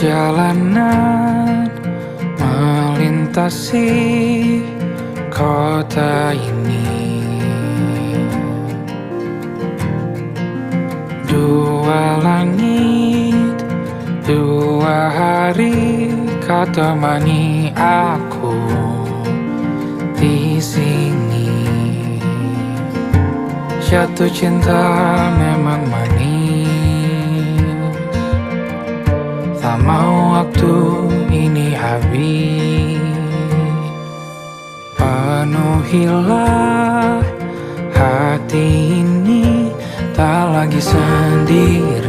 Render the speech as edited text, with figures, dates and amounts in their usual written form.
Perjalanan melintasi kota ini, dua langit, dua hari kau temani aku di sini. Jatuh cinta memang manis, tak mau waktu ini habis. Penuhilah hati ini, tak lagi sendiri.